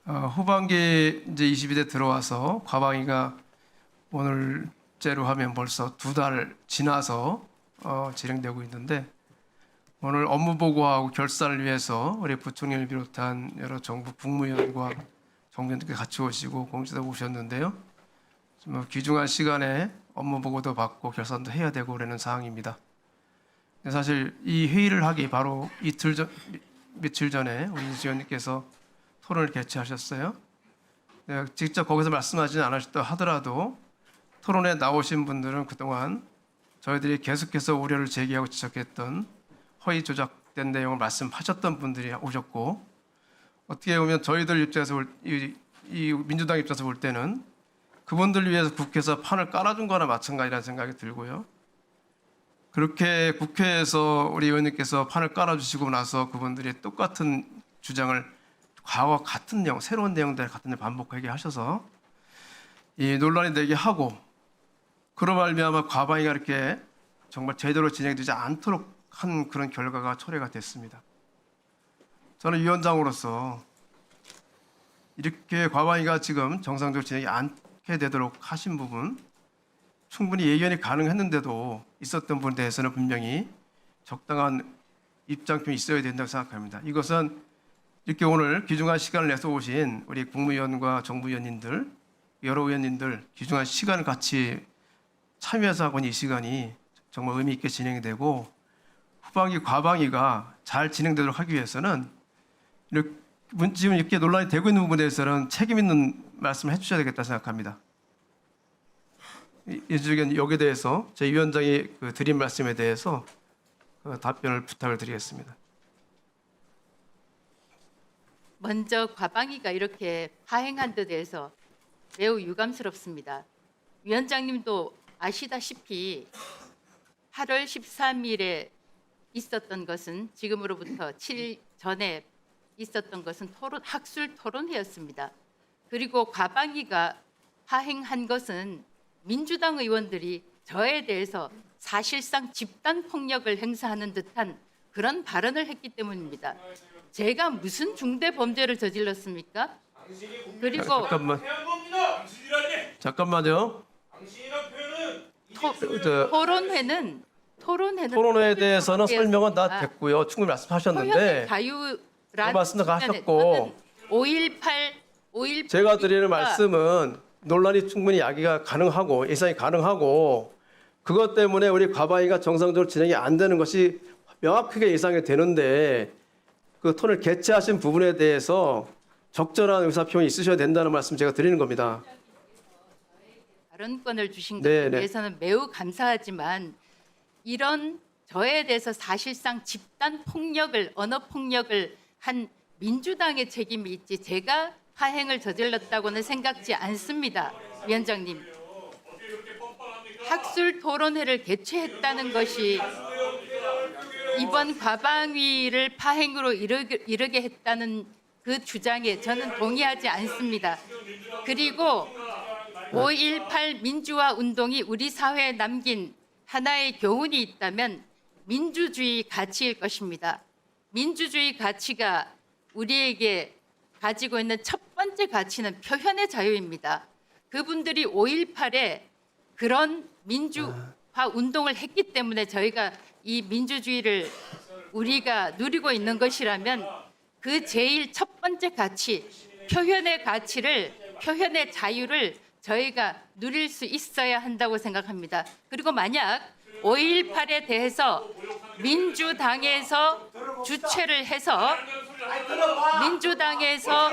후반기 이제 22대 들어와서 과방위가 오늘째로 하면 벌써 2달 지나서 진행되고 있는데 오늘 업무 보고하고 결산을 위해서 우리 부총리를 비롯한 여러 정부 국무위원과 정무위원들께 같이 오시고 공직자 오셨는데요. 좀 귀중한 시간에 업무 보고도 받고 결산도 해야 되고 그러는 상황입니다. 사실 이 회의를 하기 바로 며칠 전에 우리 이 의원님께서 토론을 개최하셨어요. 직접 거기서 말씀하지는 않으셨다 하더라도 토론에 나오신 분들은 그동안 저희들이 계속해서 우려를 제기하고 지적했던 허위 조작된 내용을 말씀하셨던 분들이 오셨고, 어떻게 보면 저희들 입장에서 이 민주당 입장에서 볼 때는 그분들을 위해서 국회에서 판을 깔아준 거나 마찬가지라는 생각이 들고요. 그렇게 국회에서 우리 의원님께서 판을 깔아주시고 나서 그분들이 똑같은 주장을 과거와 같은 내용, 새로운 내용들 같은 데 반복하게 하셔서 이 논란이 되게 하고, 그로 말미암아 과방위가 이렇게 정말 제대로 진행되지 않도록 한 그런 결과가 초래가 됐습니다. 저는 위원장으로서 이렇게 과방위가 지금 정상적으로 진행이 않게 되도록 하신 부분, 충분히 예견이 가능했는데도 있었던 부분에 대해서는 분명히 적당한 입장표이 있어야 된다고 생각합니다. 이것은 이렇게 오늘 귀중한 시간을 내서 오신 우리 국무위원과 정부위원님들, 여러 의원님들 귀중한 시간을 같이 참여해서 하고 있는 이 시간이 정말 의미 있게 진행이 되고, 후반기 과방위가 잘 진행되도록 하기 위해서는 지금 이렇게 논란이 되고 있는 부분에 대해서는 책임 있는 말씀을 해주셔야 되겠다 생각합니다. 여기에 대해서 제 위원장이 드린 말씀에 대해서 답변을 부탁을 드리겠습니다. 먼저 과방위가 이렇게 파행한 데 대해서 매우 유감스럽습니다. 위원장님도 아시다시피 8월 13일에 있었던 것은, 지금으로부터 7일 전에 있었던 것은 학술 토론회였습니다. 그리고 과방위가 파행한 것은 민주당 의원들이 저에 대해서 사실상 집단 폭력을 행사하는 듯한 그런 발언을 했기 때문입니다. 제가 무슨 중대 범죄를 저질렀습니까? 그리고 잠깐만요. 토론회에 대해서는 설명은 다 됐고요. 충분히 말씀하셨는데 자유라는 말씀도 하셨고, 5.18 제가 드리는 말씀은 논란이 충분히 야기가 가능하고 예상이 가능하고, 그것 때문에 우리 과방위가 정상적으로 진행이 안 되는 것이 명확하게 예상이 되는데, 그 토론을 개최하신 부분에 대해서 적절한 의사표현이 있으셔야 된다는 말씀 제가 드리는 겁니다. 발언권을 주신 것에 네네. 대해서는 매우 감사하지만, 이런 저에 대해서 사실상 집단 폭력을, 언어 폭력을 한 민주당의 책임이 있지 제가 파행을 저질렀다고는 생각지 않습니다. 위원장님, 학술 토론회를 개최했다는 것이 이번 과방위를 파행으로 이르게 했다는 그 주장에 저는 동의하지 않습니다. 그리고 5.18 민주화 운동이 우리 사회에 남긴 하나의 교훈이 있다면 민주주의 가치일 것입니다. 민주주의 가치가 우리에게 가지고 있는 첫 번째 가치는 표현의 자유입니다. 그분들이 5.18에 그런 민주화 운동을 했기 때문에 저희가 이 민주주의를 우리가 누리고 있는 것이라면, 그 제일 첫 번째 가치, 표현의 가치를, 표현의 자유를 저희가 누릴 수 있어야 한다고 생각합니다. 그리고 만약 5.18에 대해서 민주당에서 주최를 해서 민주당에서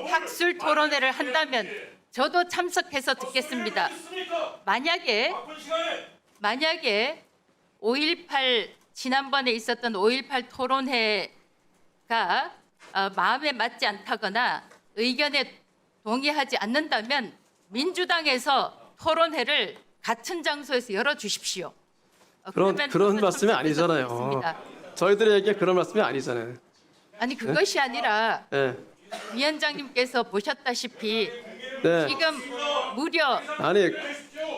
학술 토론회를 한다면 저도 참석해서 듣겠습니다. 만약에 5.18 지난번에 있었던 5.18 토론회가 마음에 맞지 않다거나 의견에 동의하지 않는다면 민주당에서 토론회를 같은 장소에서 열어주십시오. 그런 말씀이 아니잖아요. 좋겠습니다. 저희들에게 그런 말씀이 아니잖아요. 아니 그것이 아니라 네. 위원장님께서 보셨다시피 네. 지금 무려 아니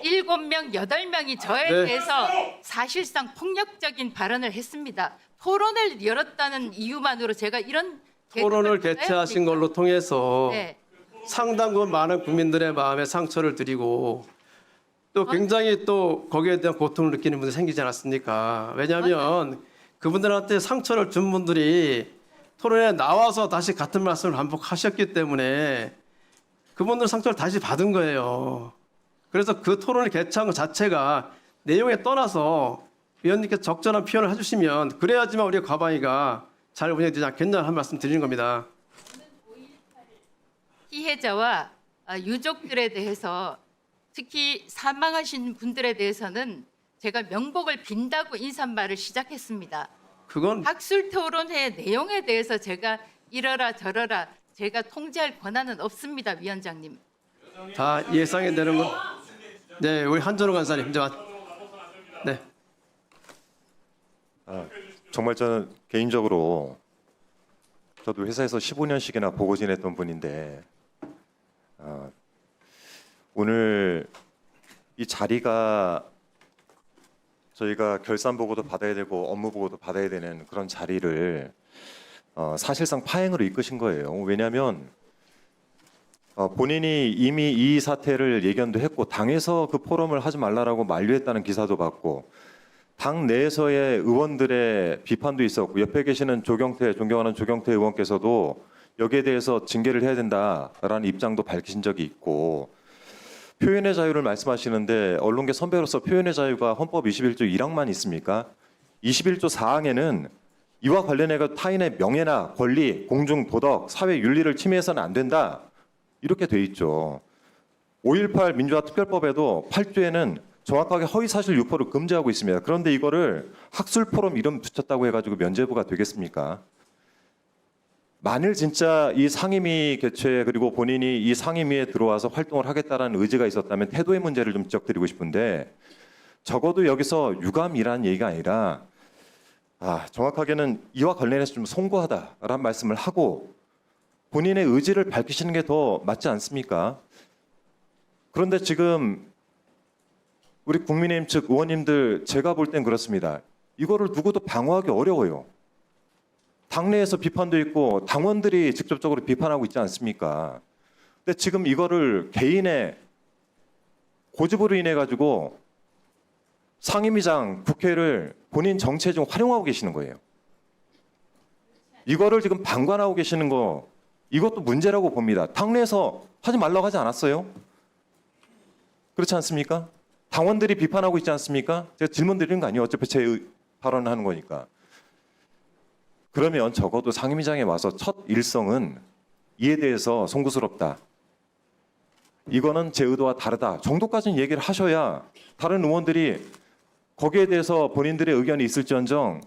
7명, 8명이 저에 네. 대해서 사실상 폭력적인 발언을 했습니다. 토론을 열었다는 이유만으로 제가 이런 토론을 계급을 개최하신 받아야 걸로 통해서 네. 상당 부분 많은 국민들의 마음에 상처를 드리고 또 굉장히 또 거기에 대한 고통을 느끼는 분들이 생기지 않았습니까? 왜냐하면 그분들한테 상처를 준 분들이 토론에 나와서 다시 같은 말씀을 반복하셨기 때문에 그분들 상처를 다시 받은 거예요. 그래서 그 토론을 개최한 것 자체가 내용에 떠나서 위원님께서 적절한 표현을 해주시면 그래야지만 우리 과방위가 잘 운영되지 않겠냐는 한 말씀 드리는 겁니다. 피해자와 유족들에 대해서 특히 사망하신 분들에 대해서는 제가 명복을 빈다고 인사말을 시작했습니다. 그건 학술 토론회 내용에 대해서 제가 이러라 저러라 제가 통제할 권한은 없습니다, 위원장님. 다 예상이 되는 건. 네, 우리 한전호 간사님 이제 네. 정말 저는 개인적으로 저도 회사에서 15년씩이나 보고 지냈던 분인데 오늘 이 자리가 저희가 결산 보고도 받아야 되고 업무 보고도 받아야 되는 그런 자리를 사실상 파행으로 이끄신 거예요. 왜냐하면 본인이 이미 이 사태를 예견도 했고 당에서 그 포럼을 하지 말라라고 만류했다는 기사도 봤고 당 내에서의 의원들의 비판도 있었고 옆에 계시는 존경하는 조경태 의원께서도 여기에 대해서 징계를 해야 된다라는 입장도 밝히신 적이 있고 표현의 자유를 말씀하시는데 언론계 선배로서 표현의 자유가 헌법 21조 1항만 있습니까? 21조 4항에는 이와 관련해 타인의 명예나 권리, 공중 도덕, 사회 윤리를 침해해서는 안 된다. 이렇게 돼 있죠. 5.18 민주화 특별법에도 8조에는 정확하게 허위사실 유포를 금지하고 있습니다. 그런데 이거를 학술 포럼 이름 붙였다고 해가지고 면죄부가 되겠습니까? 만일 진짜 이 상임위 개최 그리고 본인이 이 상임위에 들어와서 활동을 하겠다는 의지가 있었다면 태도의 문제를 좀 지적드리고 싶은데 적어도 여기서 유감이라는 얘기가 아니라 정확하게는 이와 관련해서 좀 송구하다라는 말씀을 하고 본인의 의지를 밝히시는 게 더 맞지 않습니까? 그런데 지금 우리 국민의힘 측 의원님들 제가 볼 땐 그렇습니다. 이거를 누구도 방어하기 어려워요. 당내에서 비판도 있고 당원들이 직접적으로 비판하고 있지 않습니까? 근데 지금 이거를 개인의 고집으로 인해 가지고 상임위장 국회를 본인 정치에 좀 활용하고 계시는 거예요. 이거를 지금 방관하고 계시는 거 이것도 문제라고 봅니다. 당내에서 하지 말라고 하지 않았어요? 그렇지 않습니까? 당원들이 비판하고 있지 않습니까? 제가 질문 드리는 거 아니에요. 어차피 제 발언을 하는 거니까. 그러면 적어도 상임위장에 와서 첫 일성은 이에 대해서 송구스럽다. 이거는 제 의도와 다르다. 정도까지는 얘기를 하셔야 다른 의원들이 거기에 대해서 본인들의 의견이 있을지언정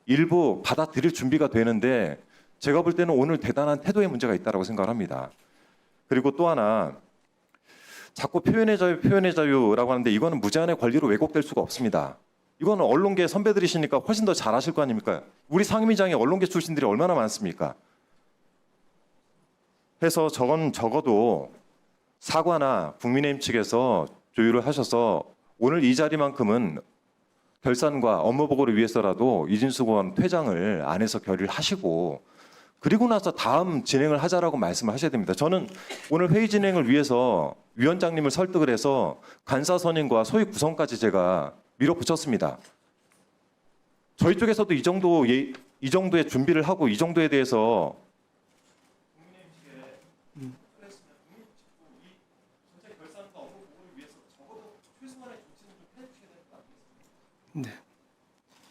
일부 받아들일 준비가 되는데 제가 볼 때는 오늘 대단한 태도의 문제가 있다고 생각을 합니다. 그리고 또 하나 자꾸 표현의 자유라고 하는데 이거는 무제한의 권리로 왜곡될 수가 없습니다. 이거는 언론계 선배들이시니까 훨씬 더 잘 아실 거 아닙니까? 우리 상임위장에 언론계 출신들이 얼마나 많습니까? 해서 저건 적어도 사과나 국민의힘 측에서 조율을 하셔서 오늘 이 자리만큼은 결산과 업무 보고를 위해서라도 이진숙 의원 퇴장을 안에서 결의를 하시고 그리고 나서 다음 진행을 하자라고 말씀을 하셔야 됩니다. 저는 오늘 회의 진행을 위해서 위원장님을 설득을 해서 간사 선임과 소위 구성까지 제가 밀어붙였습니다. 저희 쪽에서도 이 정도의 준비를 하고 이 정도에 대해서 네.